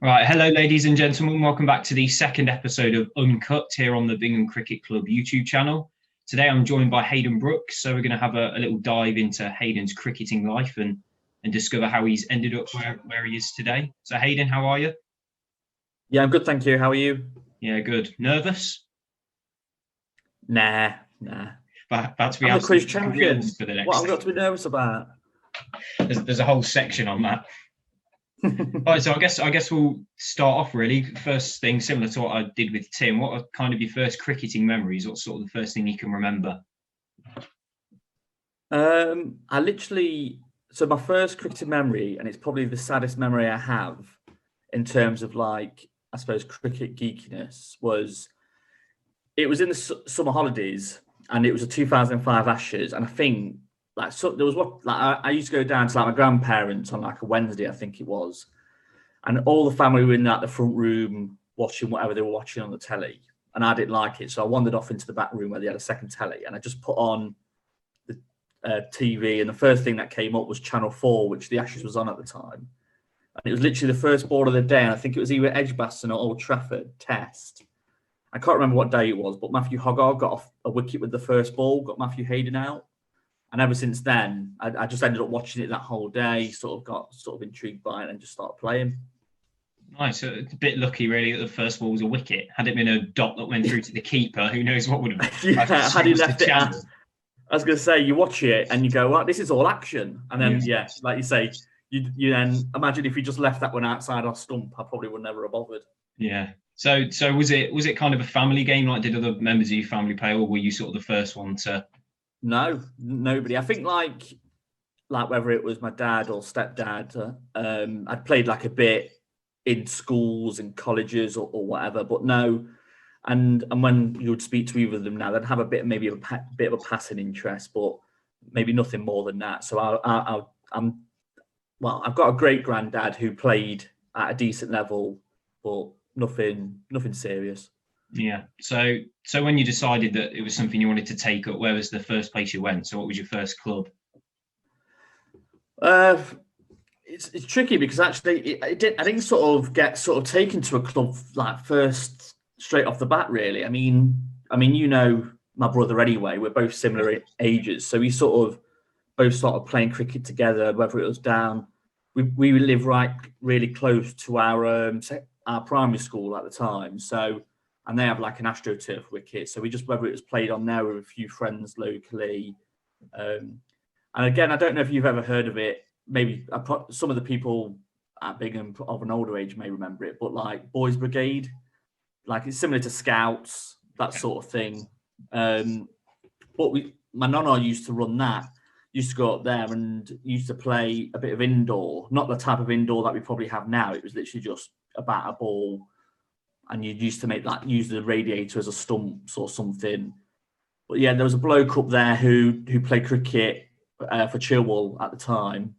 Right, hello, ladies and gentlemen. Welcome back to the second episode of Uncut here on the Bingham Cricket Club YouTube channel. Today, I'm joined by Hayden Brooks, so we're going to have a little dive into Hayden's cricketing life and discover how he's ended up where he is today. So, Hayden, how are you? Yeah, I'm good, thank you. How are you? Yeah, good. Nervous? Nah. About to be I'm the quiz absolutely champion. grilled for the What next. have I got to be nervous about? There's a whole section on that. All right, so I guess we'll start off really. First thing, similar to what I did with Tim. What are kind of your first cricketing memories? What's sort of the first thing you can remember? So my first cricketing memory, and it's probably the saddest memory I have in terms of like, I suppose, cricket geekiness, it was in the summer holidays, and it was a 2005 Ashes, and I think there was I used to go down to like my grandparents on like a Wednesday, I think it was, and all the family were in like the front room watching whatever they were watching on the telly, and I didn't like it, so I wandered off into the back room where they had a second telly, and I just put on the TV, and the first thing that came up was Channel 4, which the Ashes was on at the time, and it was literally the first ball of the day, and I think it was either Edgbaston or Old Trafford Test. I can't remember what day it was, but Matthew Hoggard got off a wicket with the first ball, got Matthew Hayden out. And ever since then, I just ended up watching it that whole day, got intrigued by it and just started playing. Nice. A bit lucky, really, that the first ball was a wicket. Had it been a dot that went through to the keeper, who knows what would have had he left it I was going to say, you watch it and you go, well, this is all action. And then, like you say, you then imagine if you just left that one outside our stump, I probably would never have bothered. Yeah. So was it kind of a family game? Like, did other members of your family play, or were you sort of the first one to? No, nobody. I think like whether it was my dad or stepdad, I'd played like a bit in schools and colleges or whatever, but no. And when you would speak to either of them now, they'd have a bit of a passing interest, but maybe nothing more than that. So I've got a great granddad who played at a decent level, but nothing serious. Yeah. So when you decided that it was something you wanted to take up, where was the first place you went? So what was your first club? It's tricky because actually I didn't sort of get taken to a club like first straight off the bat. Really, I mean, you know my brother anyway. We're both similar ages, so we sort of both started playing cricket together. Whether it was down, we live really close to our primary school at the time. So, and they have like an AstroTurf wicket. So whether it was played on there with a few friends locally. And again, I don't know if you've ever heard of it. Maybe some of the people at Bingham of an older age may remember it, but like Boys Brigade, like it's similar to Scouts, that sort of thing. But my nonna used to run that. Used to go up there and used to play a bit of indoor, not the type of indoor that we probably have now. It was literally just a bat, a ball, and you used to use the radiator as a stumps or something. But yeah, there was a bloke up there who played cricket for Chilwell at the time.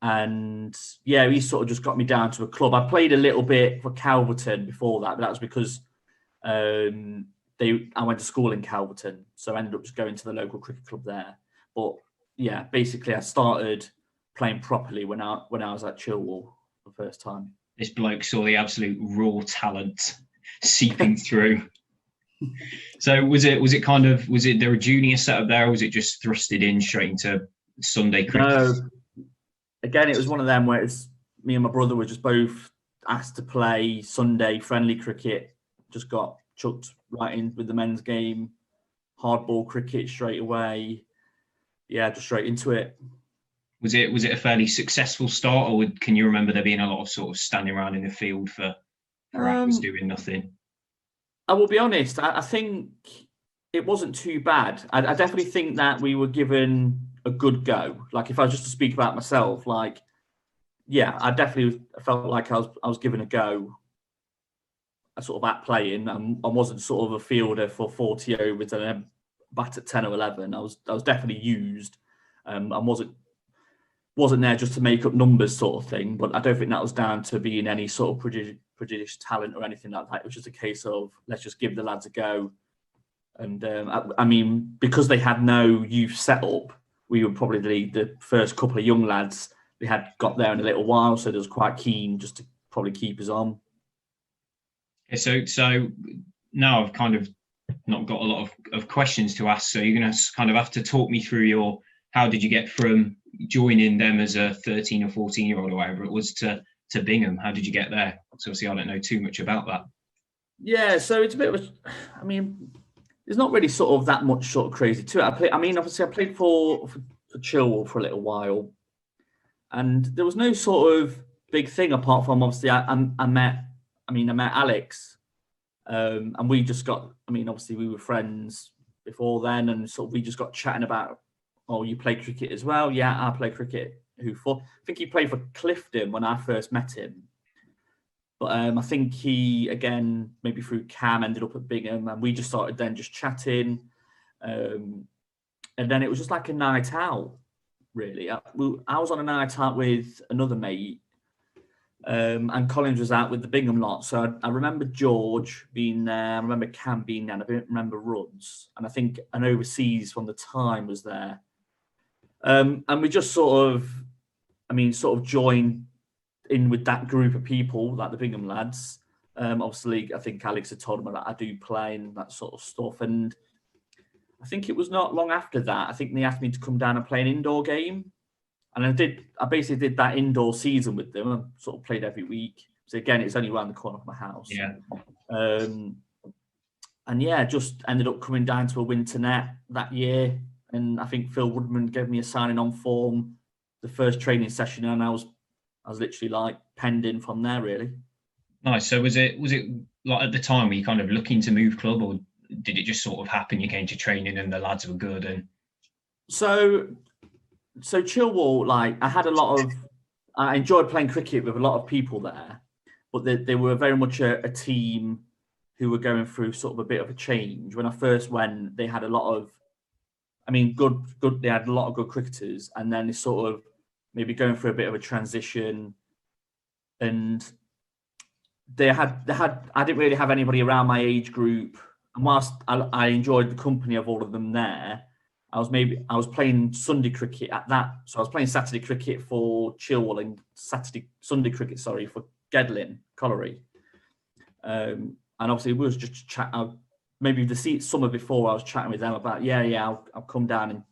And yeah, he sort of just got me down to a club. I played a little bit for Calverton before that, but that was because I went to school in Calverton, so I ended up just going to the local cricket club there. But yeah, basically, I started playing properly when I was at Chilwell for the first time. This bloke saw the absolute raw talent seeping through. So was it there a junior setup there, or was it just thrusted in straight into Sunday cricket? No. Again, it was one of them where it's me and my brother were just both asked to play Sunday friendly cricket. Just got chucked right in with the men's game, hardball cricket straight away. Yeah, just straight into it. Was it a fairly successful start, or can you remember there being a lot of sort of standing around in the field for hours doing nothing? I will be honest. I think it wasn't too bad. I definitely think that we were given a good go. Like if I was just to speak about myself, like yeah, I definitely felt like I was given a go. I sort of at playing. I wasn't sort of a fielder for 40 overs and then bat at 10 or 11. I was definitely used. I wasn't there just to make up numbers sort of thing. But I don't think that was down to being any sort of prodigious talent or anything like that. It was just a case of let's just give the lads a go. And I mean, because they had no youth set up, we were probably the first couple of young lads they had got there in a little while, so they was quite keen just to probably keep us on. So now I've kind of not got a lot of questions to ask. So you're going to kind of have to talk me through how did you get from joining them as a 13 or 14-year-old or whatever it was to Bingham? How did you get there? So obviously I don't know too much about that. Yeah, so it's a bit of I mean, there's not really sort of that much sort of crazy to it. Obviously I played for Chilwell for a little while, and there was no sort of big thing apart from obviously I met Alex, and we just got. Obviously we were friends before then, and sort of we just got chatting about, oh, you play cricket as well? Yeah, I play cricket. Who for? I think he played for Clifton when I first met him. But I think he, again, maybe through Cam, ended up at Bingham, and we just started then just chatting. And then it was just like a night out, really. I was on a night out with another mate, and Collins was out with the Bingham lot. So I remember George being there. I remember Cam being there. And I don't remember Rudds. And I think an overseas from the time was there. And we just sort of joined in with that group of people, like the Bingham lads. Obviously, I think Alex had told them that I do play and that sort of stuff. And I think it was not long after that, I think they asked me to come down and play an indoor game. And I basically did that indoor season with them. I sort of played every week. So again, it's only around the corner of my house. Yeah. And yeah, just ended up coming down to a winter net that year. And I think Phil Woodman gave me a signing on form the first training session, and I was literally like penned in from there, really. Nice. So was it like at the time were you kind of looking to move club, or did it just sort of happen? You came to training and the lads were good, and so Chilwell, like I enjoyed playing cricket with a lot of people there, but they were very much a team who were going through sort of a bit of a change. When I first went, they had a lot of, good. They had a lot of good cricketers, and then they sort of maybe going through a bit of a transition, and I didn't really have anybody around my age group. And whilst I enjoyed the company of all of them there, I was playing Sunday cricket at that. So I was playing Saturday cricket for Chilwell and Sunday cricket for Gedlin Colliery. And obviously we was just chat. Maybe the summer before I was chatting with them about I'll come down and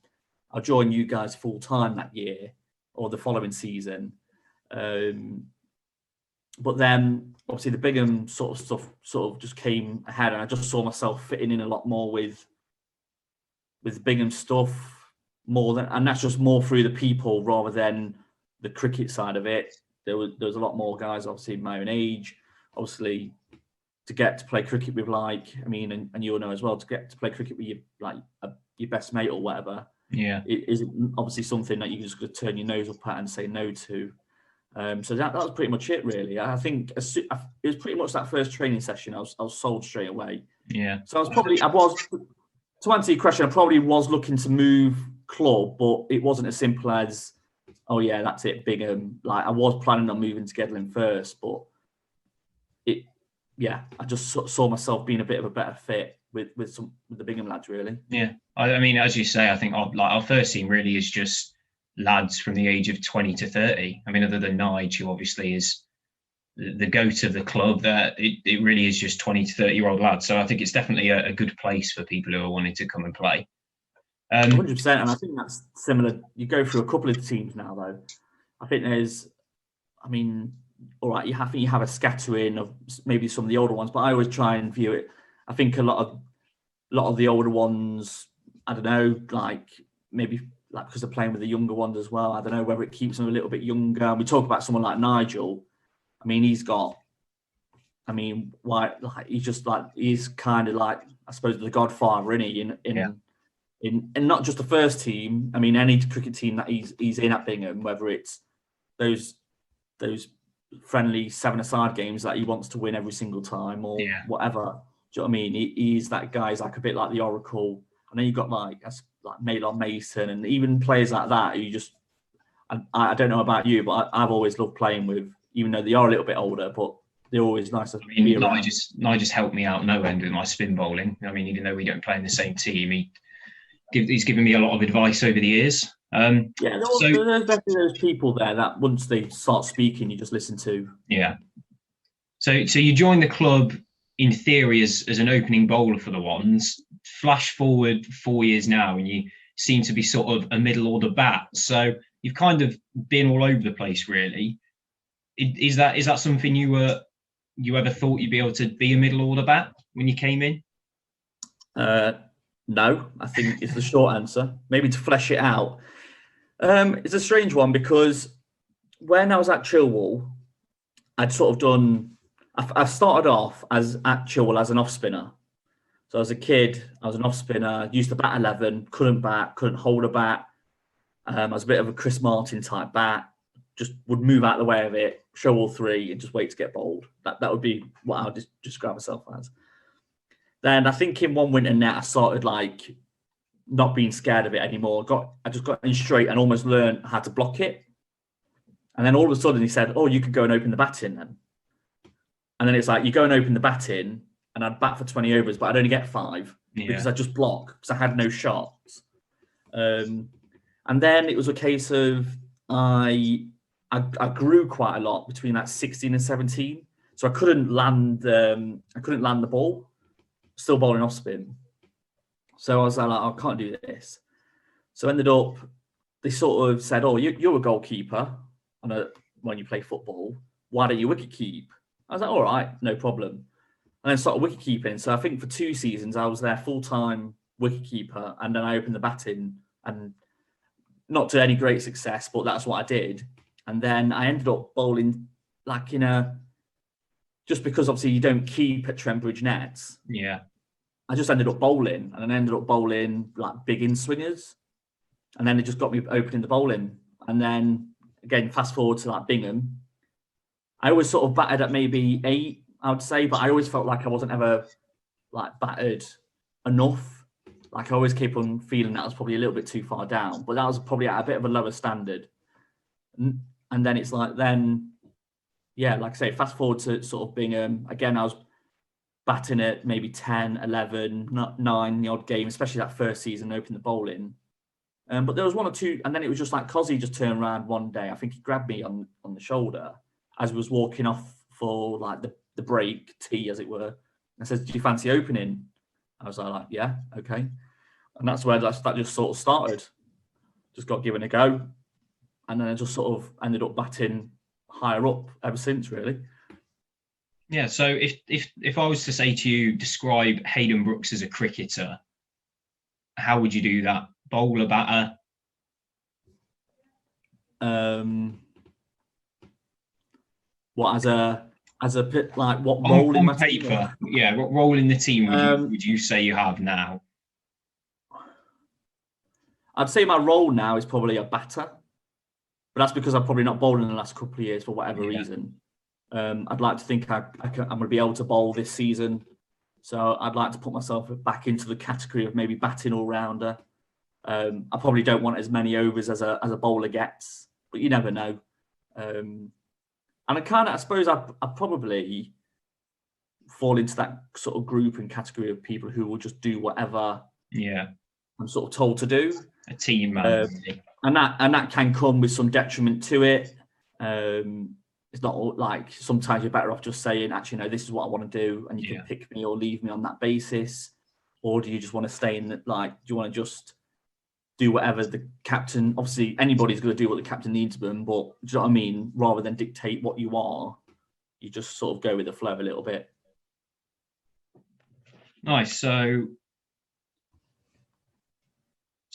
I'll join you guys full time that year or the following season. But then obviously the Bingham sort of stuff sort of just came ahead, and I just saw myself fitting in a lot more with Bingham stuff and that's just more through the people rather than the cricket side of it. There was a lot more guys obviously my own age, obviously to get to play cricket with and you'll know as well, to get to play cricket with your best mate or whatever. Yeah, it is obviously something that you just got to turn your nose up at and say no to. So that was pretty much it, really. I think it was pretty much that first training session. I was sold straight away. Yeah. So to answer your question, I probably was looking to move club, but it wasn't as simple as, oh yeah, that's it, Bingham. Like I was planning on moving to Gedlin first, but I just saw myself being a bit of a better fit with the Bingham lads, really. Yeah, as you say, I think our first team really is just lads from the age of 20 to 30. Other than Nige, who obviously is the goat of the club, that it really is just 20 to 30-year-old lads. So I think it's definitely a good place for people who are wanting to come and play. 100%, and I think that's similar. You go through a couple of teams now, though. I think there's, all right, you have a scattering of maybe some of the older ones, but I always try and view it. I think a lot of the older ones, I don't know, maybe because they're playing with the younger ones as well. I don't know whether it keeps them a little bit younger. And we talk about someone like Nigel. He's got. He's kind of like, I suppose, the godfather, isn't he? In not just the first team. Any cricket team that he's in at Bingham, whether it's those friendly 7-a-side games that he wants to win every single time or whatever. Do you know what I mean? He's that guy. He's like a bit like the Oracle. And then you've got like Malon Mason and even players like that who just, I don't know about you, but I've always loved playing with, even though they are a little bit older, but they're always nice to be around. Nige helped me out no end with my spin bowling. Even though we don't play in the same team, he's given me a lot of advice over the years. There's definitely those people there that once they start speaking, you just listen to. Yeah. So you joined the club in theory as an opening bowler for the Wands. Flash forward 4 years now, and you seem to be sort of a middle order bat. So you've kind of been all over the place, really. Is that something you ever thought you'd be able to be a middle order bat when you came in? No, I think it's the short answer. Maybe to flesh it out. It's a strange one because when I was at Chilwell, I'd sort of done. I started off at Chilwell as an off spinner. So as a kid, I was an off spinner. Used to bat 11, couldn't bat, couldn't hold a bat. I was a bit of a Chris Martin type bat. Just would move out of the way of it, show all three, and just wait to get bowled. That would be what I would just describe myself as. Then I think in one winter net, I started like not being scared of it anymore. I just got in straight and almost learned how to block it. And then all of a sudden he said, "Oh, you could go and open the batting then." And then it's like, you go and open the batting, and I'd bat for 20 overs, but I'd only get 5 because I just block because I had no shots. And then it was a case of I grew quite a lot between that 16 and 17, so I couldn't land the ball. Still bowling off spin, so I was like, I can't do this. So ended up, they sort of said, "Oh, you're a goalkeeper when you play football. Why don't you wicket keep?" I was like, "All right, no problem." And then started wicket keeping. So I think for 2 seasons I was there full time wicket keeper, and then I opened the batting, and not to any great success, but that's what I did. And then I ended up bowling like just because obviously you don't keep at Trent Bridge nets. Yeah. I just ended up bowling, and I ended up bowling like big in swingers, and then it just got me opening the bowling. And then again, fast forward to like Bingham, I always sort of batted at maybe 8, I would say, but I always felt like I wasn't ever like battered enough. Like I always keep on feeling that was probably a little bit too far down, but that was probably at a bit of a lower standard. And then it's like, like I say, fast forward to sort of Bingham. Again, I was batting at maybe 10, 11, 9, the odd game, especially that first season, opened the bowling. But there was 1 or 2, and then it was just like Cozzy just turned around one day. I think he grabbed me on the shoulder as I was walking off for like the break tea, as it were. And says, "Do you fancy opening?" I was like, "Yeah, okay." And that's where that just sort of started. Just got given a go, and then I just sort of ended up batting higher up ever since, really. Yeah. So if I was to say to you, describe Hayden Brooks as a cricketer, how would you do that? Bowler, batter? What as a bit like what on, role in my paper? Team? Yeah. What role in the team would you say you have now? I'd say my role now is probably a batter, but that's because I've probably not bowled in the last couple of years for whatever reason. I'd like to think I'm going to be able to bowl this season, so I'd like to put myself back into the category of maybe batting all rounder. I probably don't want as many overs as a bowler gets, but you never know. And I suppose I probably fall into that sort of group and category of people who will just do whatever I'm sort of told to do. A team man. And that can come with some detriment to it. It's not like sometimes you're better off just saying, actually, no, this is what I want to do, and you can pick me or leave me on that basis. Or do you just want to stay in do you want to just do whatever the captain, obviously anybody's going to do what the captain needs of them, but do you know what I mean? Rather than dictate what you are, you just sort of go with the flow a little bit. Nice. So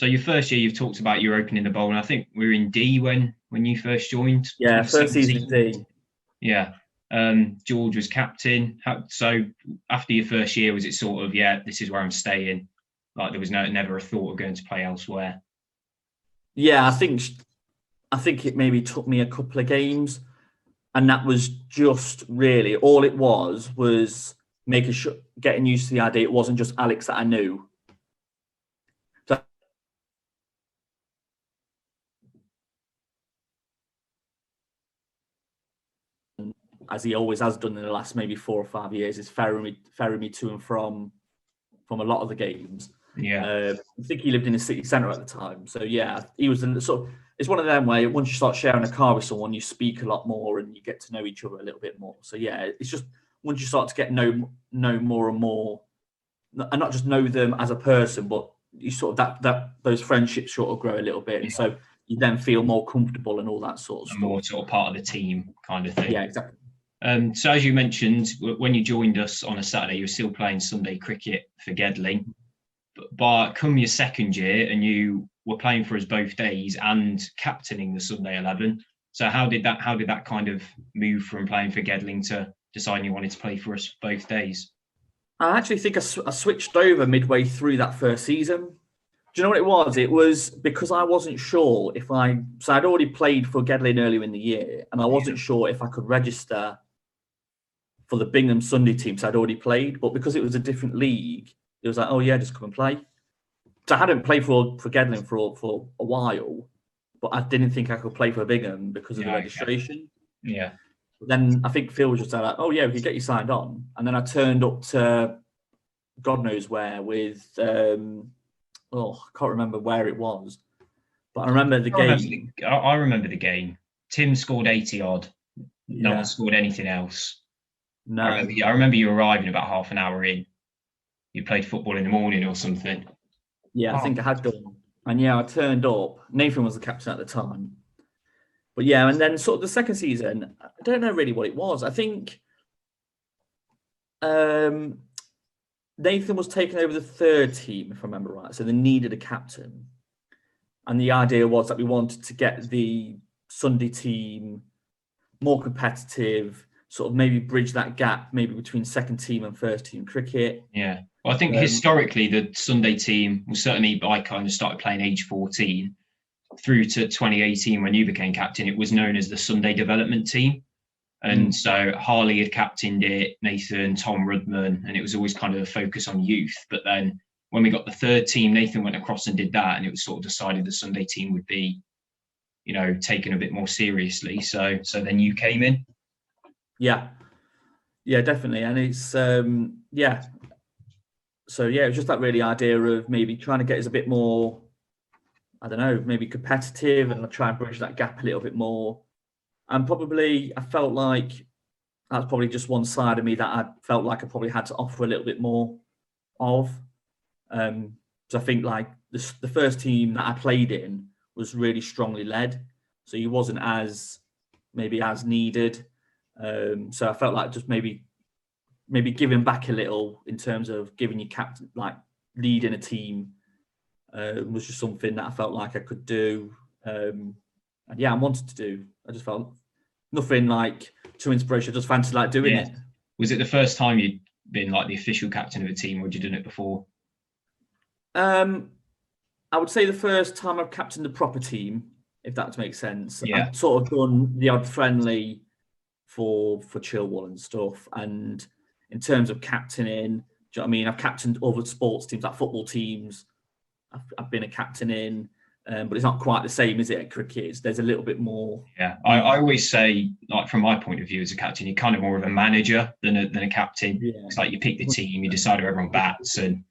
your first year, you've talked about you opening the bowl, and I think we were in D when you first joined. Yeah, first season in D. Yeah. George was captain. So after your first year, was it sort of, this is where I'm staying? Like there was never a thought of going to play elsewhere? Yeah, I think it maybe took me a couple of games, and that was just really all it was making sure, getting used to the idea it wasn't just Alex that I knew. As he always has done in the last maybe 4 or 5 years, is ferrying me to and from a lot of the games. Yeah, I think he lived in the city centre at the time, so yeah, he was it's one of them where once you start sharing a car with someone, you speak a lot more and you get to know each other a little bit more. So yeah, it's just once you start to get know more and more, and not just know them as a person, but you sort of that those friendships sort of grow a little bit, and so you then feel more comfortable and all that sort of stuff. More sort of part of the team kind of thing. Yeah, exactly. So as you mentioned, when you joined us on a Saturday, you were still playing Sunday cricket for Gedling. But come your second year, and you were playing for us both days and captaining the Sunday 11. So how did that kind of move from playing for Gedling to deciding you wanted to play for us both days? I actually think I switched over midway through that first season. Do you know what it was? It was because I wasn't sure so I'd already played for Gedling earlier in the year, and I wasn't sure if I could register for the Bingham Sunday team. So I'd already played, but because it was a different league, it was like, oh yeah, just come and play. So I hadn't played for Gedling for a while, but I didn't think I could play for Bingham because of the registration. Yeah. But then I think Phil was just like, oh yeah, we can get you signed on. And then I turned up to God knows where with, I can't remember where it was, but I remember the game. I remember the game. Tim scored 80 odd. No one scored anything else. No. I remember you arriving about half an hour in. You played football in the morning or something. Yeah, I think I had done. And yeah, I turned up. Nathan was the captain at the time. But yeah, and then sort of the second season, I don't know really what it was. I think Nathan was taking over the third team, if I remember right. So they needed a captain. And the idea was that we wanted to get the Sunday team more competitive, sort of maybe bridge that gap maybe between second team and first team cricket. Yeah. Well, I think historically the Sunday team was certainly, I kind of started playing age 14 through to 2018 when you became captain. It was known as the Sunday development team. And so Harley had captained it, Nathan, Tom Rudman, and it was always kind of a focus on youth. But then when we got the third team, Nathan went across and did that, and it was sort of decided the Sunday team would be, taken a bit more seriously. So then you came in. Yeah, definitely. And it's, So, it was just that really idea of maybe trying to get us a bit more, I don't know, maybe competitive and try and bridge that gap a little bit more. And probably I felt like that's probably just one side of me that I felt like I probably had to offer a little bit more of. So I think like the first team that I played in was really strongly led. So he wasn't as needed. So I felt like just maybe giving back a little in terms of giving you captain, like leading a team, was just something that I felt like I could do. And I wanted to do. I just felt nothing like too inspirational. I just fancied like doing it. Was it the first time you'd been like the official captain of a team, or had you done it before? I would say the first time I've captained a proper team, if that makes sense. Yeah. I've sort of done the odd friendly for Chilwell and stuff. And in terms of captaining, do you know what I mean? I've captained other sports teams, like football teams. I've been a captain in, but it's not quite the same, is it, at cricket? There's a little bit more. Yeah, I always say, like from my point of view as a captain, you're kind of more of a manager than a captain. Yeah. It's like you pick the team, you decide who everyone bats, and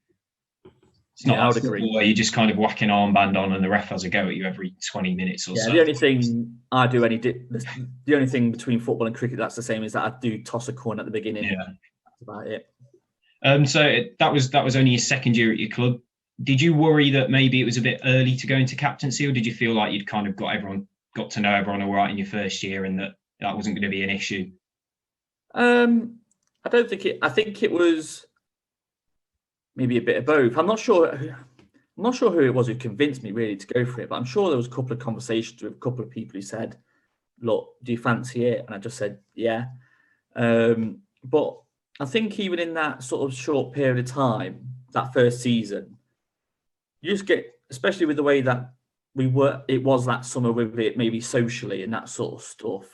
it's not like football where you're just kind of whacking armband on and the ref has a go at you every 20 minutes or so. The only thing I do the only thing between football and cricket that's the same is that I do toss a coin at the beginning. Yeah, that's about it. So that was only your second year at your club. Did you worry that maybe it was a bit early to go into captaincy, or did you feel like you'd kind of got to know everyone all right in your first year and that wasn't going to be an issue? I don't think it. I think it was maybe a bit of both. I'm not sure who it was who convinced me really to go for it, but I'm sure there was a couple of conversations with a couple of people who said, "Look, do you fancy it?" And I just said, "Yeah." But I think even in that sort of short period of time, that first season, you just get, especially with the way that it was that summer with it, maybe socially and that sort of stuff.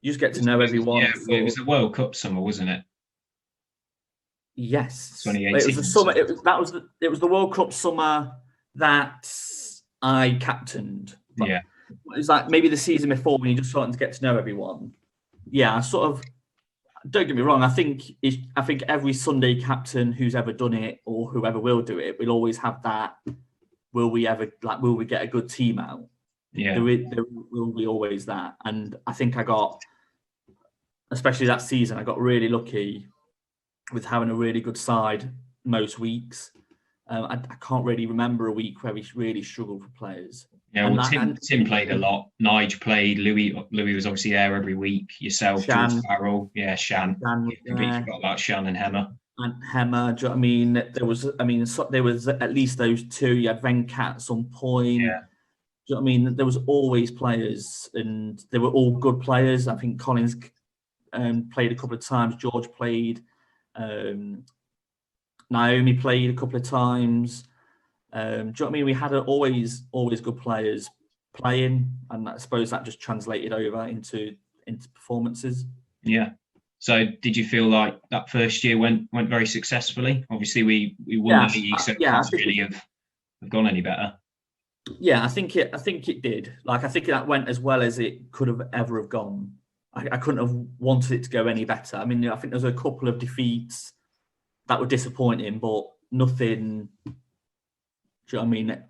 You just get to know everyone. Yeah, it was the World Cup summer, wasn't it? Yes, 2018. It was the summer. It was the World Cup summer that I captained. But yeah, it was like maybe the season before when you're just starting to get to know everyone. Yeah, I sort of. Don't get me wrong. I think every Sunday captain who's ever done it or whoever will do it will always have that. Will we get a good team out? Yeah. There will be always that. And I think I got, especially that season, I got really lucky with having a really good side most weeks. I can't really remember a week where we really struggled for players. Yeah, well, Tim played a lot. Nige played. Louis was obviously there every week. Yourself, Shan, George Farrell. Yeah, Shan. Completely forgot about Shan and Hemmer. And Hemmer. Do you know what I mean? There was at least those two. You had Venkat at some point. Yeah. Do you know what I mean? There was always players, and they were all good players. I think Collins played a couple of times. George played. Naomi played a couple of times. Do you know what I mean? We had always good players playing, and I suppose that just translated over into performances. Yeah. So did you feel like that first year went very successfully? Obviously, we won the league, so it can't really have gone any better. Yeah, I think it did. Like, I think that went as well as it could have ever have gone. I couldn't have wanted it to go any better. I mean, I think there was a couple of defeats that were disappointing, but nothing. Do you know what I mean?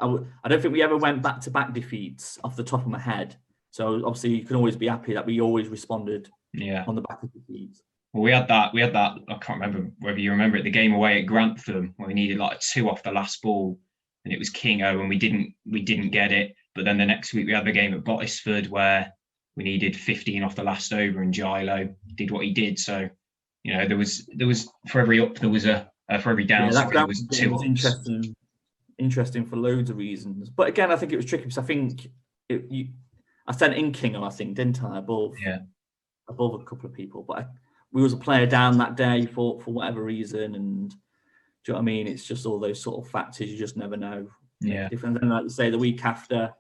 I don't think we ever went back-to-back defeats off the top of my head. So obviously, you can always be happy that we always responded. Yeah. On the back of defeats. Well, we had that. I can't remember whether you remember it. The game away at Grantham where we needed like a 2 off the last ball, and it was Kingo, and we didn't get it. But then the next week we had the game at Bottisford where we needed 15 off the last over, and Gilo did what he did. So, there was for every up there was a for every down there was 2 ups. Interesting for loads of reasons. But again, I think it was tricky because I think I sent in Kingo, I think, didn't I? Above a couple of people, but we was a player down that day for whatever reason, and do you know what I mean? It's just all those sort of factors you just never know. Yeah. Different. And like you say, the week after,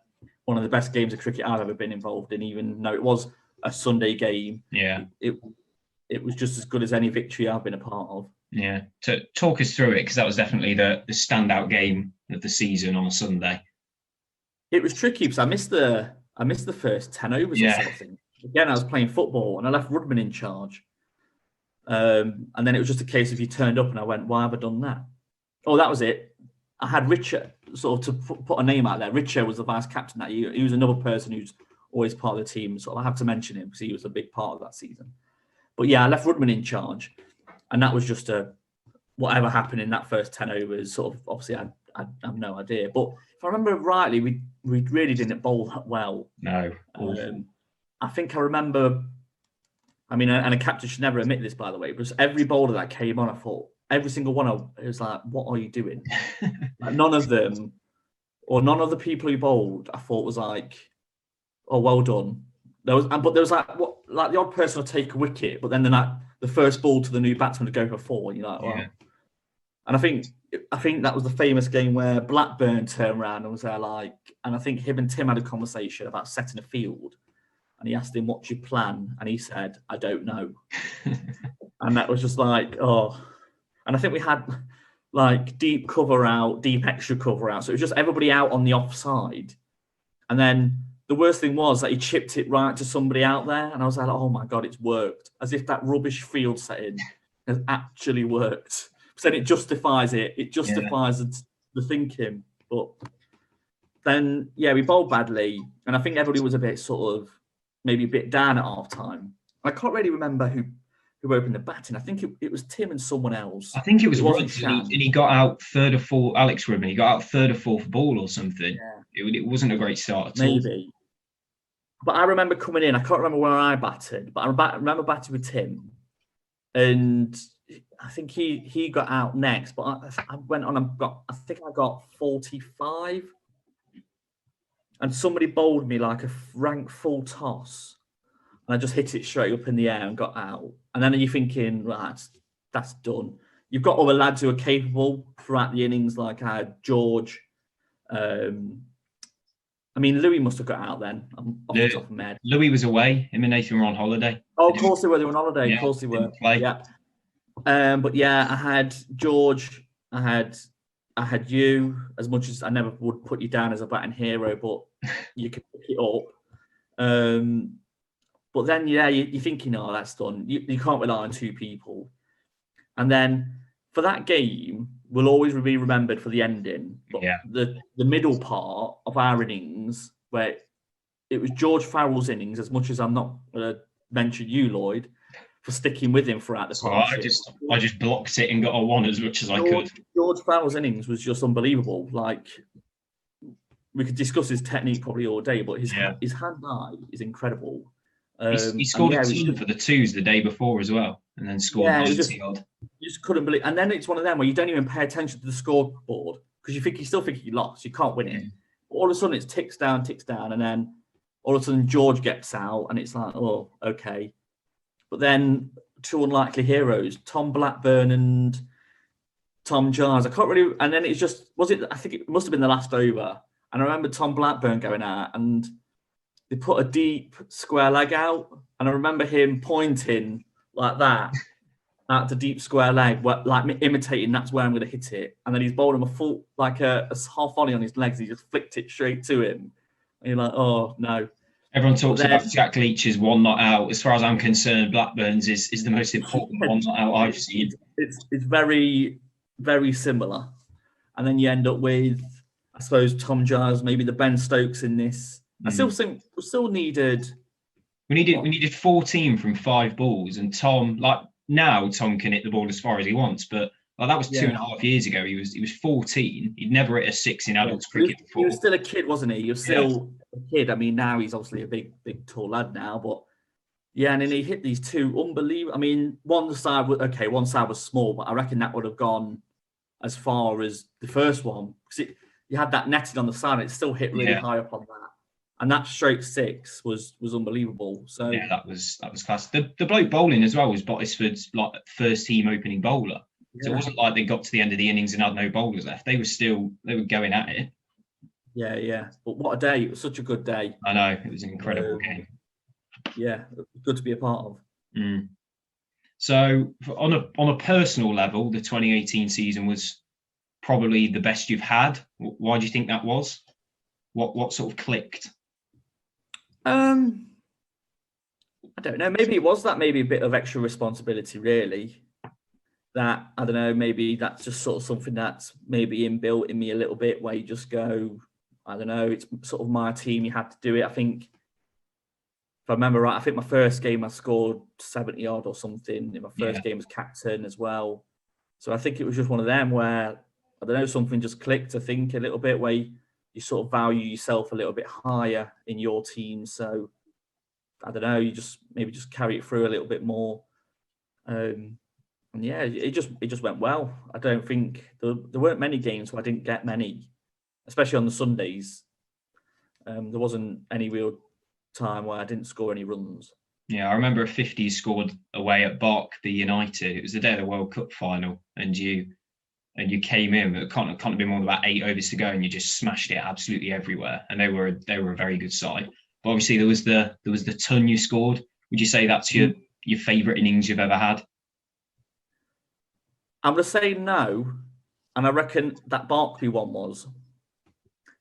one of the best games of cricket I've ever been involved in, even though it was a Sunday game. Yeah. It was just as good as any victory I've been a part of. Yeah. To talk us through it, because that was definitely the standout game of the season on a Sunday. It was tricky because I missed the first 10 overs or something. Again, I was playing football and I left Rudman in charge. And then it was just a case of he turned up and I went, why have I done that? Oh, that was it. I had Richard, sort of to put a name out there. Richard was the vice captain that year. He was another person who's always part of the team. So I have to mention him because he was a big part of that season. But yeah, I left Rudman in charge. And that was just whatever happened in that first 10 overs, sort of, obviously I have no idea. But if I remember rightly, we really didn't bowl that well. No. I think I remember, I mean, and a captain should never admit this, by the way, but every bowler that came on, I thought, every single one of it was like, what are you doing? Like, none of them, or none of the people who bowled, I thought was like, oh, well done. There was like the odd person would take a wicket, but then the first ball to the new batsman to go for 4, and you're like, well. Yeah. And I think that was the famous game where Blackburn turned around and was there like, and I think him and Tim had a conversation about setting a field. And he asked him, what's your plan? And he said, I don't know. And that was just like, oh. And I think we had like deep extra cover out. So it was just everybody out on the offside. And then the worst thing was that he chipped it right to somebody out there. And I was like, oh my God, it's worked. As if that rubbish field setting has actually worked. So then it justifies it. It justifies the thinking. But then, yeah, we bowled badly. And I think everybody was a bit sort of, maybe a bit down at half time. I can't really remember who opened the batting. I think it was Tim and someone else. I think it was Rudman, and he got out 3rd or 4th. Alex Rudman, he got out 3rd or 4th ball or something. Yeah. It wasn't a great start at all. Maybe. But I remember coming in. I can't remember where I batted, but I remember batting with Tim, and I think he got out next. But I went on and I think I got 45. And somebody bowled me like a rank full toss. And I just hit it straight up in the air and got out. And then you're thinking, right, that's done. You've got other lads who are capable throughout the innings, like I had George. I mean, Louis must have got out then. I'm off the top of my head. Louis was away. Him and Nathan were on holiday. Oh, of course they were. They were on holiday. Yeah, of course they were. Play. Yeah. But yeah, I had George. I had you, as much as I never would put you down as a batting hero, but you could pick it up. But then, yeah, you're thinking, oh, that's done. You can't rely on 2 people. And then for that game, we'll always be remembered for the ending. But the middle part of our innings, where it was George Farrell's innings, as much as I'm not going to mention you, Lloyd, for sticking with him throughout the So partnership. I just blocked it and got a one as much as I could. George Farrell's innings was just unbelievable. Like, we could discuss his technique probably all day, but his hand-eye is incredible. He scored a ton for the twos the day before as well, and then scored 90 odd. You just couldn't believe. And then it's one of them where you don't even pay attention to the scoreboard because you still think you lost. You can't win it. All of a sudden, it ticks down, and then all of a sudden George gets out, and it's like, oh, okay. But then two unlikely heroes, Tom Blackburn and Tom Giles. I can't really. And then it's just I think it must have been the last over. And I remember Tom Blackburn going out and they put a deep square leg out. And I remember him pointing like that at the deep square leg, like imitating that's where I'm going to hit it. And then he's bowled him a full, like a half volley on his legs. He just flicked it straight to him. And you're like, oh, no. Everyone talks about Jack Leach's one not out. As far as I'm concerned, Blackburn's is the most important one not out I've seen. It's very, very similar. And then you end up with, I suppose, Tom Giles, maybe the Ben Stokes in this. I still think we still needed. We needed 14 from 5 balls, and Tom can hit the ball as far as he wants, but that was 2.5 years ago. He was 14. He'd never hit a 6 in adults cricket before. He was still a kid, wasn't he? He was still a kid. I mean, now he's obviously a big tall lad now, but and then he hit these two unbelievable. I mean, one side was small, but I reckon that would have gone as far as the first one because you had that netting on the side. It still hit really high up on that. And that straight 6 was unbelievable. So that was class. The bloke bowling as well was Bottisford's first team opening bowler. So it wasn't like they got to the end of the innings and had no bowlers left. They were going at it. Yeah. But what a day. It was such a good day. I know. It was an incredible game. Yeah, good to be a part of. So on a personal level, the 2018 season was probably the best you've had. Why do you think that was? What sort of clicked? I don't know. Maybe it was that. Maybe a bit of extra responsibility, really. That I don't know. Maybe that's just sort of something that's maybe inbuilt in me a little bit, where you just go, I don't know. It's sort of my team. You had to do it. I think, if I remember right, I think my first game I scored 70 odd or something. In my first game as captain as well. So I think it was just one of them where I don't know, something just clicked. I think a little bit where you sort of value yourself a little bit higher in your team. So I don't know, you just carry it through a little bit more. And it just went well. I don't think there weren't many games where I didn't get many, especially on the Sundays. There wasn't any real time where I didn't score any runs. Yeah, I remember a 50 scored away at Berkshire United. It was the day of the World Cup final, and you came in. It can't have been more than about 8 overs to go, and you just smashed it absolutely everywhere. And they were a very good side. But obviously there was the ton you scored. Would you say that's your favourite innings you've ever had? I'm going to say no, and I reckon that Berkshire one was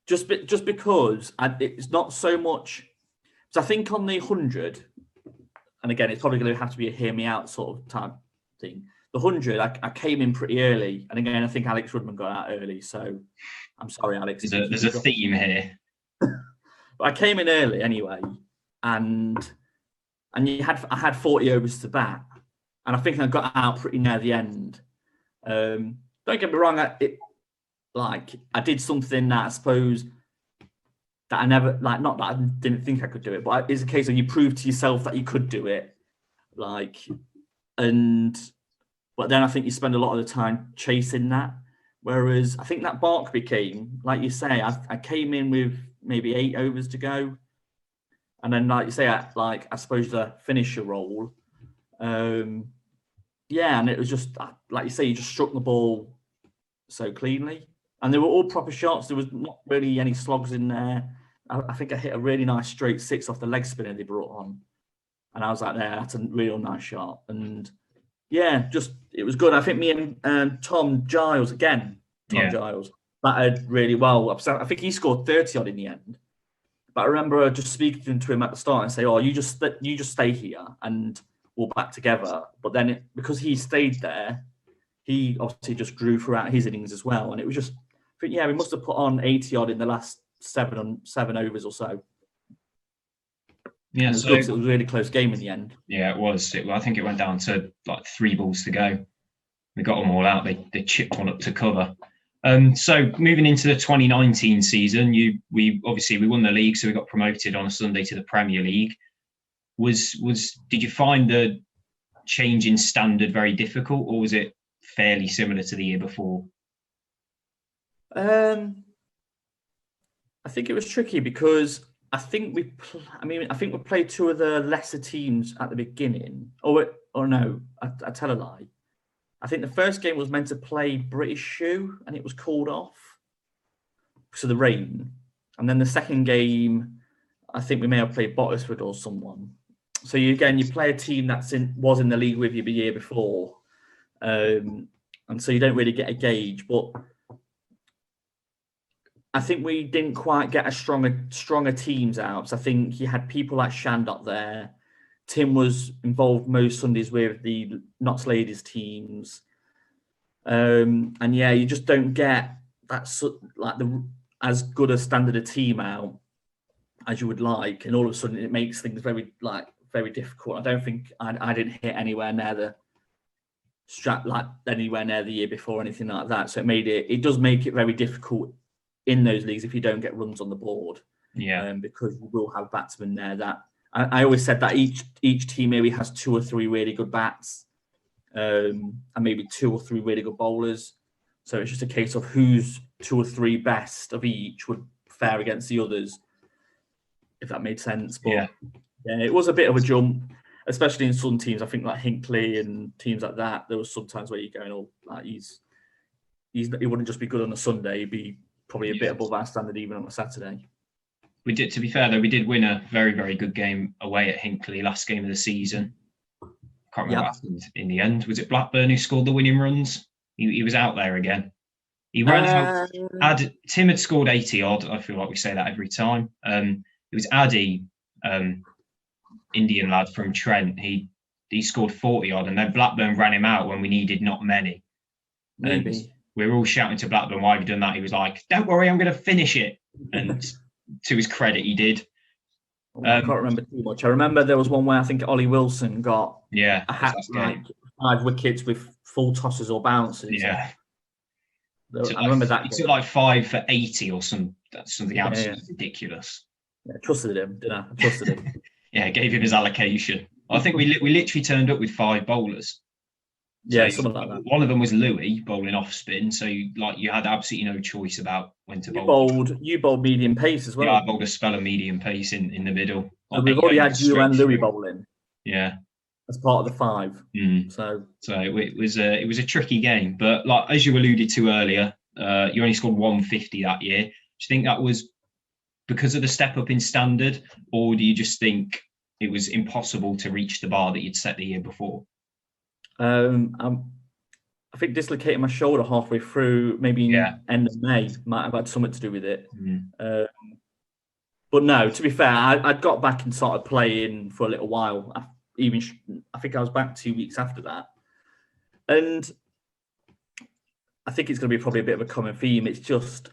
just because it's not so much. So I think on the 100, and again, it's probably going to have to be a hear me out sort of type thing. The 100, I came in pretty early, and again, I think Alex Rudman got out early. So I'm sorry, Alex. There's a theme here. But I came in early anyway, and I had 40 overs to bat, and I think I got out pretty near the end. Don't get me wrong, I did something that I suppose that I never not that I didn't think I could do it, but it's a case of you prove to yourself that you could do it, but then I think you spend a lot of the time chasing that. Whereas I think that Berkshire came, like you say, I came in with maybe 8 overs to go, and then like you say, I suppose the finisher role. And it was just like you say, you just struck the ball so cleanly, and they were all proper shots. There was not really any slogs in there. I think I hit a really nice straight 6 off the leg spinner they brought on, and I was like, "There, that's a real nice shot." And it was good. I think me and Tom Giles batted really well. I think he scored 30 odd in the end. But I remember just speaking to him at the start and say, "Oh, you just stay here and we'll back together." But then because he stayed there, he obviously just grew throughout his innings as well. And it was just, I think, we must have put on 80 odd in the last seven overs or so. Yeah, and it was good 'cause it was a really close game in the end. Yeah, it was. I think it went down to like 3 balls to go. We got them all out. They chipped one up to cover. So moving into the 2019 season, we won the league, so we got promoted on a Sunday to the Premier League. Did you find the change in standard very difficult, or was it fairly similar to the year before? I think it was tricky because I think we played two of the lesser teams at the beginning. Or no, I tell a lie. I think the first game was meant to play British Shoe and it was called off because of the rain. And then the second game, I think we may have played Bottisford or someone. So you play a team was in the league with you the year before, and so you don't really get a gauge. But I think we didn't quite get a stronger teams out. So I think you had people like Shandot there. Tim was involved most Sundays with the Notts Ladies teams, and yeah, you just don't get that as good a standard of team out as you would like, and all of a sudden it makes things very difficult. I don't think I didn't hit anywhere near the strap anywhere near the year before, or anything like that. So it does make it very difficult in those leagues if you don't get runs on the board. Yeah, because we will have batsmen there that. I always said that each team maybe has 2 or 3 really good bats, and maybe 2 or 3 really good bowlers. So it's just a case of who's 2 or 3 best of each would fare against the others, if that made sense. But yeah, it was a bit of a jump, especially in some teams. I think like Hinckley and teams like that. There was sometimes where you're going, oh, like he wouldn't just be good on a Sunday. He'd be probably a bit above our standard even on a Saturday. We did. To be fair, though, we did win a very, very good game away at Hinckley, last game of the season. Can't remember what happened in the end. Was it Blackburn who scored the winning runs? He was out there again. He ran out. Tim had scored 80 odd. I feel like we say that every time. It was Addy, Indian lad from Trent. He scored 40 odd, and then Blackburn ran him out when we needed not many. Maybe. And we were all shouting to Blackburn, "Why have you done that?" He was like, "Don't worry, I'm going to finish it." And to his credit, he did. I can't remember too much. I remember there was one where I think Ollie Wilson got a hat, 5 wickets with full tosses or bounces. Yeah. I remember that. He took like 5 for 80 or something absolutely ridiculous. Yeah, trusted him, didn't I? Trusted him. Yeah, gave him his allocation. I think we literally turned up with 5 bowlers. Yeah, something like that. One of them was Louis bowling off spin, so you had absolutely no choice about when to bowl. You bowled medium pace as well. Yeah, I bowled a spell of medium pace in the middle. So we've already had you and Louis bowling. Yeah, as part of the 5. So it was a tricky game, but like as you alluded to earlier, you only scored 150 that year. Do you think that was because of the step up in standard, or do you just think it was impossible to reach the bar that you'd set the year before? I think dislocating my shoulder halfway through, maybe end of May, might have had something to do with it. But no, to be fair, I'd got back and started playing for a little while. I think I was back 2 weeks after that. And I think it's going to be probably a bit of a common theme. It's just,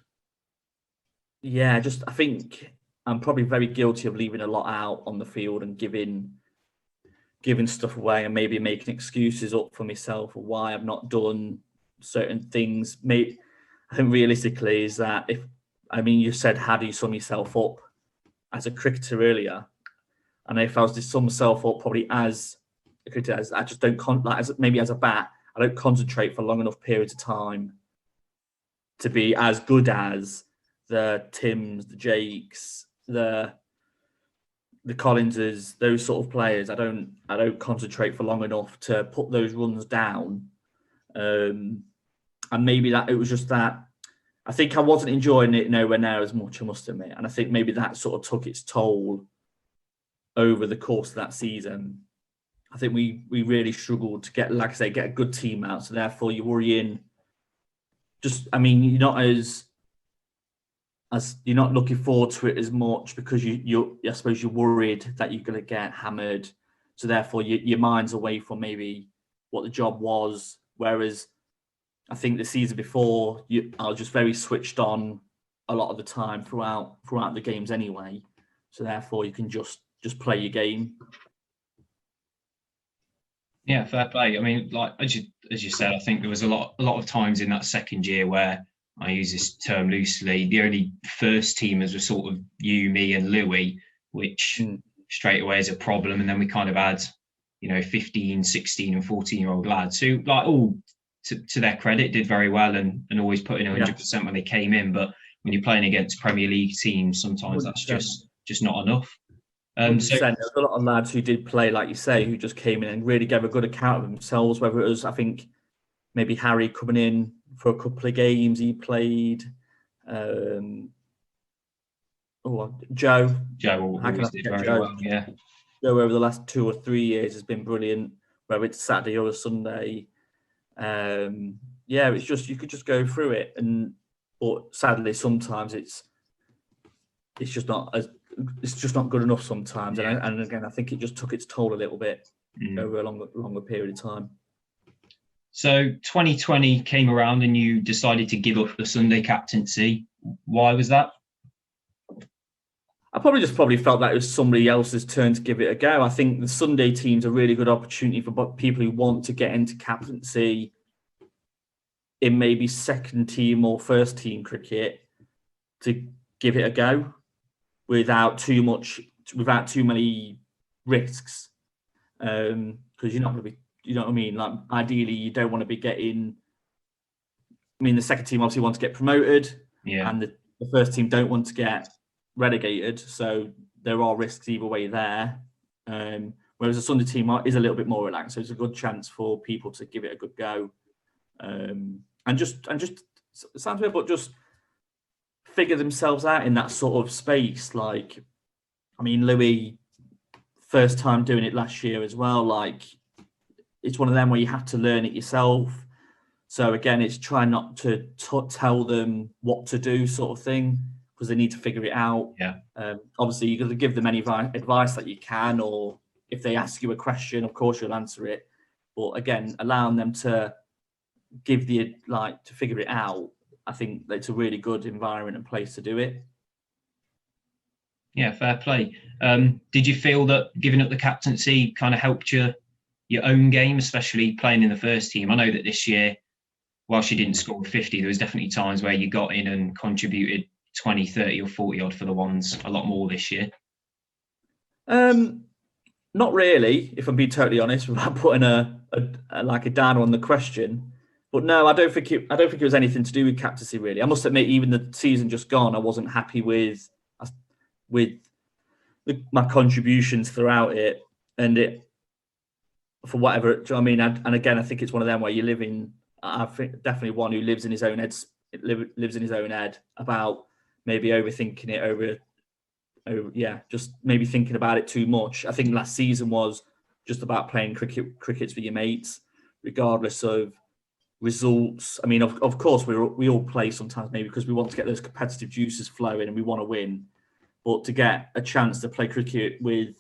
I think I'm probably very guilty of leaving a lot out on the field and giving stuff away and maybe making excuses up for myself or why I've not done certain things. I think realistically is that you said, how do you sum yourself up as a cricketer earlier? And if I was to sum myself up probably as a cricketer, I just don't, maybe as a bat, I don't concentrate for long enough periods of time to be as good as the Tims, the Jakes, the Collinses, those sort of players. I don't concentrate for long enough to put those runs down. And maybe that it was just that I think I wasn't enjoying it nowhere near as much, I must admit. And I think maybe that sort of took its toll over the course of that season. I think we really struggled to get a good team out. So therefore you're worrying you're not you're not looking forward to it as much because I suppose you're worried that you're going to get hammered. So therefore your mind's away from maybe what the job was. Whereas I think the season before, I was just very switched on a lot of the time throughout the games anyway. So therefore you can just just play your game. Yeah, fair play. I mean, like as you said, I think there was a lot of times in that second year where, I use this term loosely, the only first teamers were sort of you, me, and Louis, which straight away is a problem. And then we kind of had, 15, 16, and 14-year-old lads who, like, all to their credit, did very well and always put in 100% when they came in. But when you're playing against Premier League teams, sometimes 100%. That's just not enough. So there's a lot of lads who did play, like you say, who just came in and really gave a good account of themselves. Whether it was, I think, maybe Harry coming in for a couple of games he played. Joe. Always did very well. Yeah. Joe over the last 2 or 3 years has been brilliant. Whether it's Saturday or a Sunday. It's just, you could just go through it, but sadly sometimes it's just not good enough sometimes. Yeah. And again, I think it just took its toll a little bit over a longer period of time. So 2020 came around and you decided to give up the Sunday captaincy. Why was that? I probably felt that it was somebody else's turn to give it a go. I think the Sunday team's a really good opportunity for people who want to get into captaincy in maybe second team or first team cricket to give it a go without too many risks. Because you're not going to be, you know what I mean? Like, ideally, you don't want to be getting. I mean, the second team obviously want to get promoted, and the first team don't want to get relegated. So there are risks either way there. Whereas the Sunday team is a little bit more relaxed, so it's a good chance for people to give it a good go, and just it sounds weird, but just figure themselves out in that sort of space. Like, I mean, Louis, first time doing it last year as well. Like, it's one of them where you have to learn it yourself. So again, it's trying not to tell them what to do, sort of thing, because they need to figure it out. Yeah. Obviously, you're going to give them any advice that you can, or if they ask you a question, of course you'll answer it. But again, allowing them to to figure it out, I think it's a really good environment and place to do it. Yeah, fair play. Did you feel that giving up the captaincy kind of helped your own game, especially playing in the first team? I know that this year, whilst you didn't score 50, there was definitely times where you got in and contributed 20, 30 or 40 odd for the ones, a lot more this year. Not really, if I'm being totally honest, without putting a downer on the question. But no, I don't think it was anything to do with captaincy, really. I must admit, even the season just gone, I wasn't happy with my contributions throughout it, and it, for whatever. Do you know what I mean? And again, I think it's one of them where you live in. I think definitely one who lives in his own head, about maybe overthinking it just maybe thinking about it too much. I think last season was just about playing crickets with your mates, regardless of results. I mean, of course, we all play sometimes maybe because we want to get those competitive juices flowing and we want to win. But to get a chance to play cricket with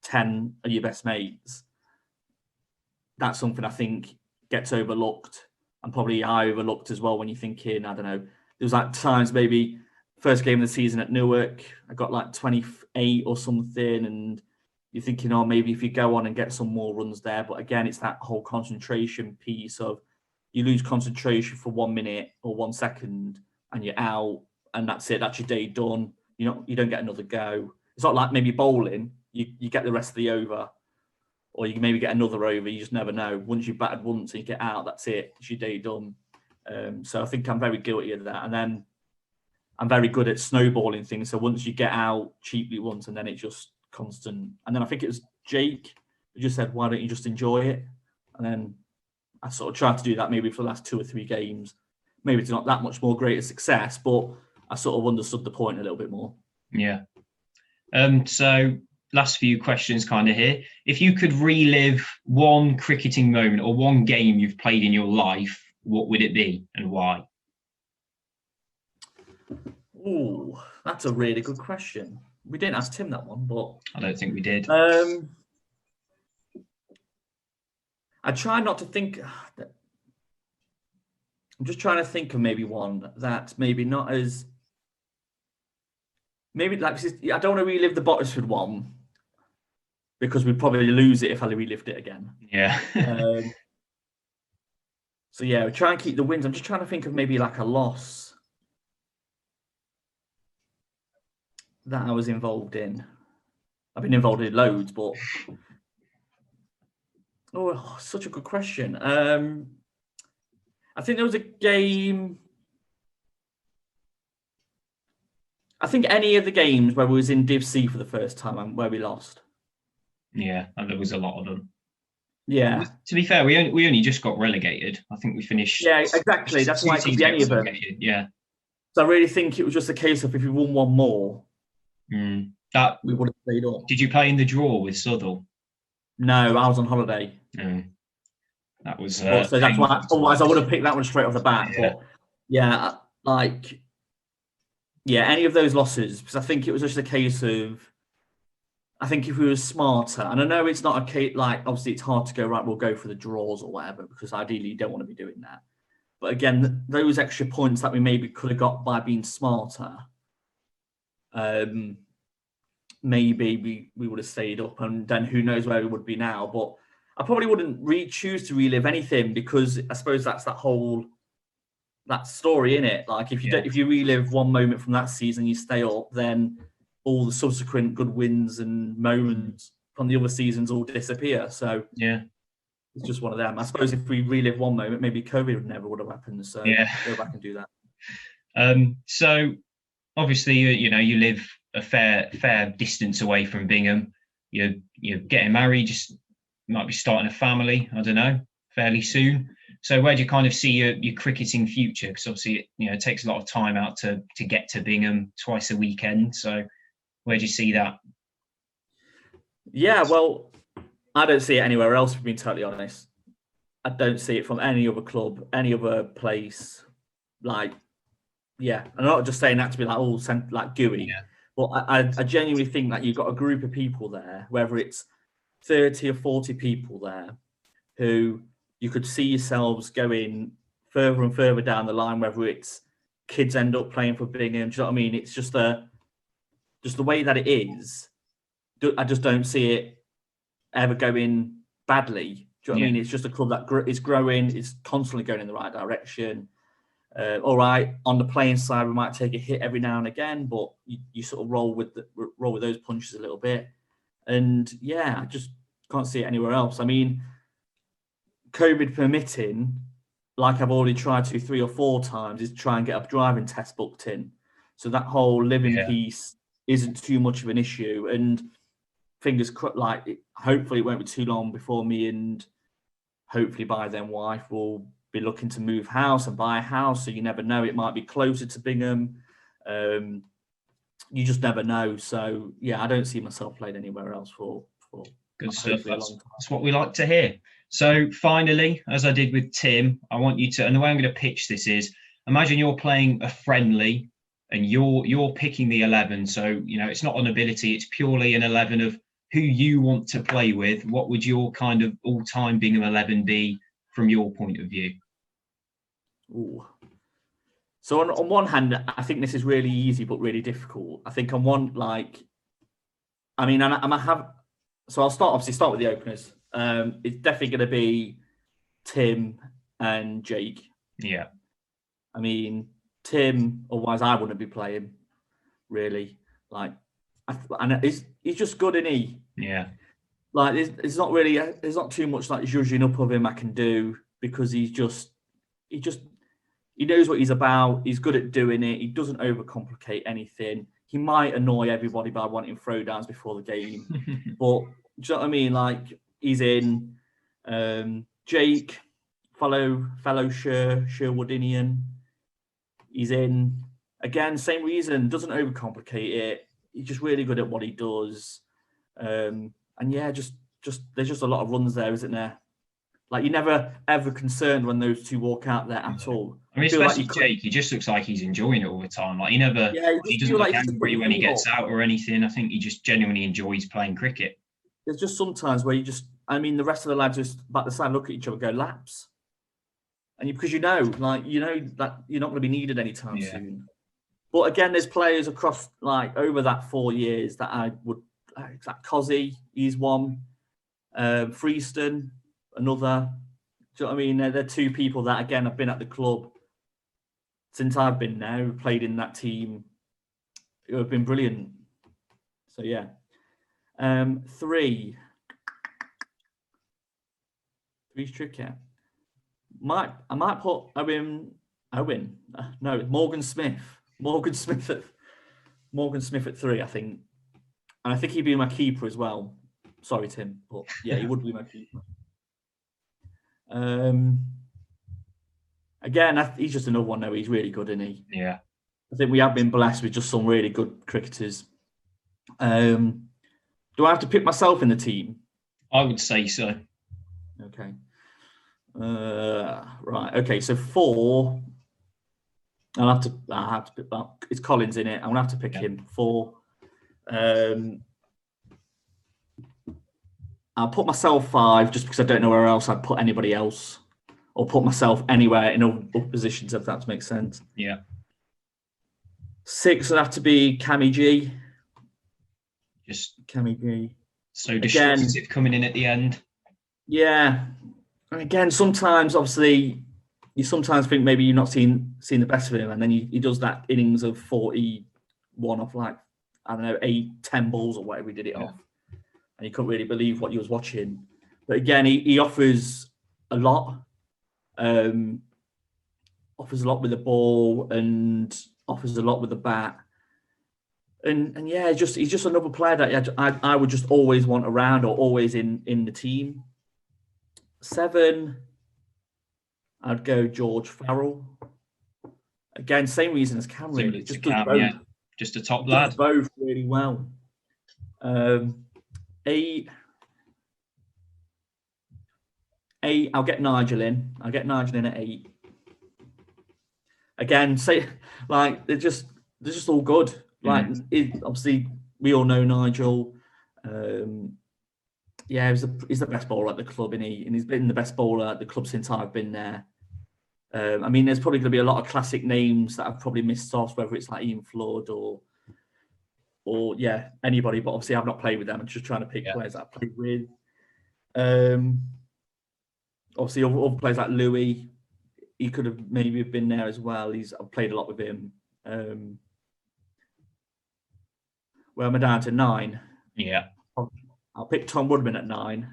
10 of your best mates, that's something I think gets overlooked, and probably I overlooked as well when you're thinking, I don't know, there was like times maybe first game of the season at Newark, I got like 28 or something, and you're thinking, oh, maybe if you go on and get some more runs there. But again, it's that whole concentration piece of you lose concentration for 1 minute or 1 second and you're out, and that's it. That's your day done. You don't get another go. It's not like maybe bowling. You get the rest of the over, or you can maybe get another over. You just never know. Once you've batted once and you get out, that's it. It's your day done. So I think I'm very guilty of that. And then I'm very good at snowballing things. So once you get out cheaply once, and then it's just constant. And then I think it was Jake who just said, why don't you just enjoy it? And then I sort of tried to do that maybe for the last 2 or 3 games. Maybe it's not that much more greater success, but I sort of understood the point a little bit more. Yeah. So last few questions kind of here. If you could relive one cricketing moment or one game you've played in your life, what would it be and why? Ooh, that's a really good question. We didn't ask Tim that one, but I don't think we did. I try not to think. I'm just trying to think of maybe one that maybe not as. Maybe like I don't want to relive the Bottisford one, because we'd probably lose it if I relived it again. Yeah. So yeah, we try and keep the wins. I'm just trying to think of maybe like a loss that I was involved in. I've been involved in loads, but such a good question. I think there was a game. I think any of the games where we was in Div C for the first time and where we lost. Yeah, and there was a lot of them. Yeah. To be fair, we only just got relegated. I think we finished. Yeah, exactly. That's why it could be any of them. Yeah. So I really think it was just a case of if we won one more, that we would have stayed up. Did you play in the draw with Southall? No, I was on holiday. That was. So that's why. Otherwise, I would have picked that one straight off the bat. Yeah. But yeah, any of those losses, because I think it was just a case of. I think if we were smarter, and I know it's not a case like obviously it's hard to go right. We'll go for the draws or whatever because ideally you don't want to be doing that. But again, those extra points that we maybe could have got by being smarter, maybe we would have stayed up, and then who knows where we would be now. But I probably wouldn't choose to relive anything because I suppose that's that story in it. Like if you relive one moment from that season, you stay up, then all the subsequent good wins and moments from the other seasons all disappear. So yeah. It's just one of them. I suppose if we relive one moment, maybe COVID never would have happened. So go back and do that. So obviously, you live a fair distance away from Bingham. You're getting married, just might be starting a family. I don't know, fairly soon. So where do you kind of see your cricketing future? Because obviously, it takes a lot of time out to get to Bingham twice a weekend. So where do you see that? Yeah, well, I don't see it anywhere else, to be totally honest. I don't see it from any other club, any other place. I'm not just saying that to be like gooey, but I genuinely think that you've got a group of people there, whether it's 30 or 40 people there, who you could see yourselves going further and further down the line, whether it's kids end up playing for Bingham. Do you know what I mean? It's just the way that it is. I just don't see it ever going badly. Do you know what I mean? It's just a club that is growing. It's constantly going in the right direction. All right, on the playing side, we might take a hit every now and again, but you sort of roll with those punches a little bit. And I just can't see it anywhere else. I mean, COVID permitting, like I've already tried to 3 or 4 times, is try and get a driving test booked in. So that whole living piece isn't too much of an issue. And fingers crossed, hopefully it won't be too long before me and hopefully by then wife will be looking to move house and buy a house. So you never know, it might be closer to Bingham. You just never know. So I don't see myself playing anywhere else for good stuff. That's what we like to hear. So finally, as I did with Tim, I want you to, and the way I'm going to pitch this is, imagine you're playing a friendly and you're picking the 11. So, it's not an ability, it's purely an 11 of who you want to play with. What would your kind of all-time Bingham 11 be from your point of view? Ooh. So on one hand, I think this is really easy but really difficult. I think on one, so I'll start with the openers. It's definitely going to be Tim and Jake. Yeah. I mean, Tim, otherwise I wouldn't be playing, really. And he's just good, isn't he? Yeah. There's not too much judging up of him I can do, because he knows what he's about. He's good at doing it. He doesn't overcomplicate anything. He might annoy everybody by wanting throwdowns before the game, but do you know what I mean? He's in. Jake, fellow Sherwoodinian. He's in. Again, same reason. Doesn't overcomplicate it. He's just really good at what he does. Just there's just a lot of runs there, isn't there? You're never ever concerned when those two walk out there at all. I mean, especially Jake, he just looks like he's enjoying it all the time. He doesn't look angry when he gets out or anything. I think he just genuinely enjoys playing cricket. There's just sometimes where the rest of the lads just back the side, look at each other, go laps, and because that you're not going to be needed anytime soon. But again, there's players across over that 4 years that I would Like Cozzy, he's one. Freeston, another. Do you know what I mean? They're two people that, again, have been at the club since I've been there, who played in that team, who have been brilliant. So, yeah. 3. 3's tricky. I might put Owen. No, Morgan Smith. Morgan Smith at 3, I think. And I think he'd be my keeper as well. Sorry, Tim, but yeah, he would be my keeper. Again, he's just another one, though. He's really good, isn't he? Yeah. I think we have been blessed with just some really good cricketers. Do I have to pick myself in the team? I would say so. Okay. Right. Okay. So 4. I have to pick that. It's Collins in it. I'm gonna have to pick him. 4. I'll put myself 5 just because I don't know where else I'd put anybody else, or put myself anywhere in other positions, if that makes sense. Yeah. 6 would have to be Cammy G. Just Cammy G. So destructive coming in at the end. Yeah. And again, sometimes, obviously, you sometimes think maybe you're not seeing the best of him, and then he does that innings of 41 off, like, I don't know, 8, 10 balls or whatever he did it off. And you couldn't really believe what you was watching. But again, he offers a lot. Offers a lot with the ball and offers a lot with the bat. And yeah, he's just another player that I would just always want around, or always in the team. 7, I'd go George Farrell. Again, same reason as Cam, really. Just does both. Yeah. Just a top lad. Does both really well. 8, I'll get Nigel in. I'll get Nigel in at 8. Again, they're just all good. Like, obviously, we all know Nigel. He's the best bowler at the club, and he's been the best bowler at the club since I've been there. I mean, there's probably going to be a lot of classic names that I've probably missed off, whether it's like Ian Flood or anybody. But obviously, I've not played with them. I'm just trying to pick players that I've played with. Obviously, other players like Louis, he could have maybe been there as well. I've played a lot with him. Where am I down to 9? Yeah. I'll pick Tom Woodman at 9.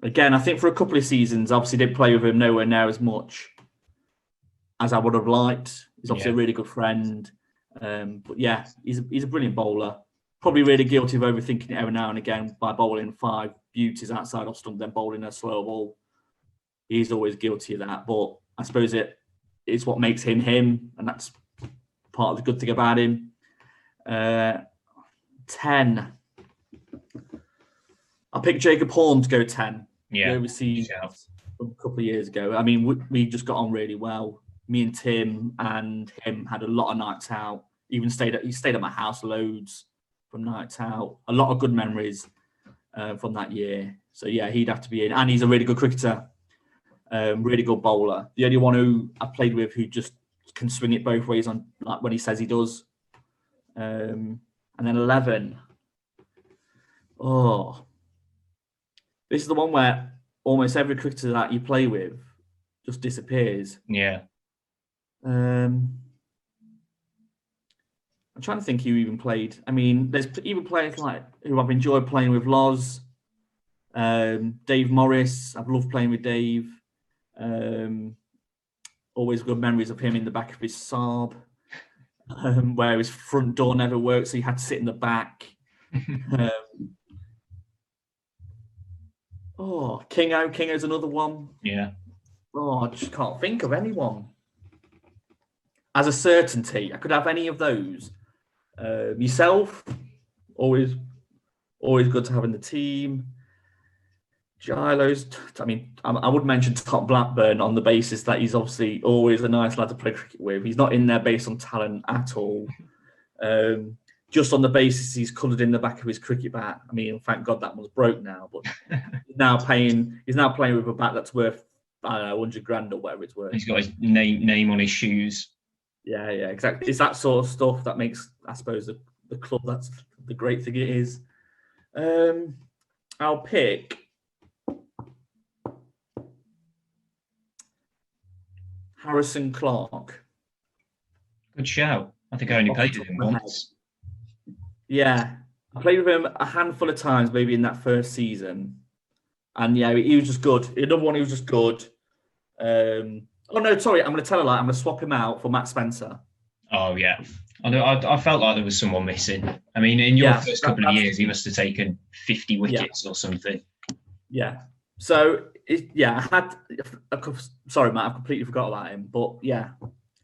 Again, I think for a couple of seasons, obviously didn't play with him nowhere near as much as I would have liked. He's obviously a really good friend. But yeah, he's a brilliant bowler. Probably really guilty of overthinking it every now and again by bowling 5 beauties outside off stump, then bowling a slow ball. He's always guilty of that. But I suppose it's what makes him him, and that's part of the good thing about him. 10. I'll pick Jacob Horn to go 10. Yeah. Overseas from a couple of years ago. I mean, we just got on really well. Me and Tim and him had a lot of nights out. He stayed at my house loads from nights out. A lot of good memories from that year. So yeah, he'd have to be in. And he's a really good cricketer, really good bowler. The only one who I played with who just can swing it both ways on, like, when he says he does. And then 11. Oh, this is the one where almost every cricketer that you play with just disappears. Yeah. I'm trying to think who even played. I mean, there's even players like who I've enjoyed playing with. Loz, Dave Morris. I've loved playing with Dave. Always good memories of him in the back of his Saab, where his front door never worked, so he had to sit in the back. Kingo's another one. Yeah. Oh, I just can't think of anyone. As a certainty, I could have any of those. Yourself, always good to have in the team. Gilo's, I mean, I would mention Tom Blackburn on the basis that he's obviously always a nice lad to play cricket with. He's not in there based on talent at all. Just on the basis he's coloured in the back of his cricket bat. I mean, thank God that one's broke now, but he's now playing with a bat that's worth, I don't know, 100 grand or whatever it's worth. He's got his name on his shoes. Yeah, exactly. It's that sort of stuff that makes, I suppose, the the club. That's the great thing it is. I'll pick Harrison Clark. Good shout. I think I only played with him once. Yeah, I played with him a handful of times, maybe in that first season. And yeah, he was just good. Another one, he was just good. Oh no, sorry, I'm going to tell a lie. I'm going to swap him out for Matt Spencer. Oh yeah, I felt like there was someone missing. I mean, in your first couple of years, he must have taken 50 wickets or something. Yeah. So I had. Sorry, Matt, I completely forgot about him. But yeah,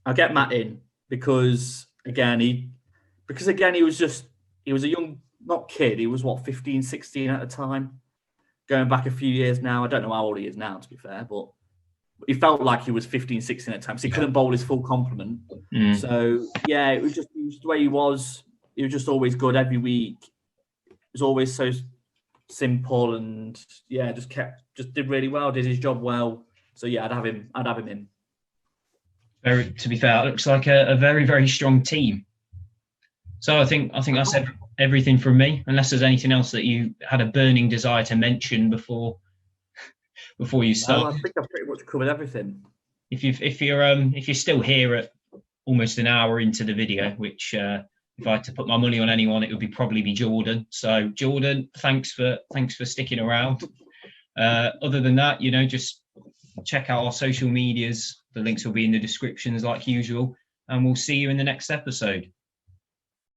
I'll get Matt in because he was a young, not kid. He was 15, 16 at the time. Going back a few years now, I don't know how old he is now, to be fair, but he felt like he was 15, 16 at the time. So he couldn't bowl his full complement. So yeah, it was just the way he was. He was just always good every week. It was always so simple and yeah, just did really well, did his job well. So yeah, I'd have him in. To be fair, it looks like a very, very strong team. So I think that's everything from me, unless there's anything else that you had a burning desire to mention before you start. No, I think I've pretty much covered everything. If you're still here at almost an hour into the video, which if I had to put my money on anyone, it would probably be Jordan. So Jordan, thanks for sticking around. Other than that, just check out our social medias. The links will be in the descriptions like usual, and we'll see you in the next episode.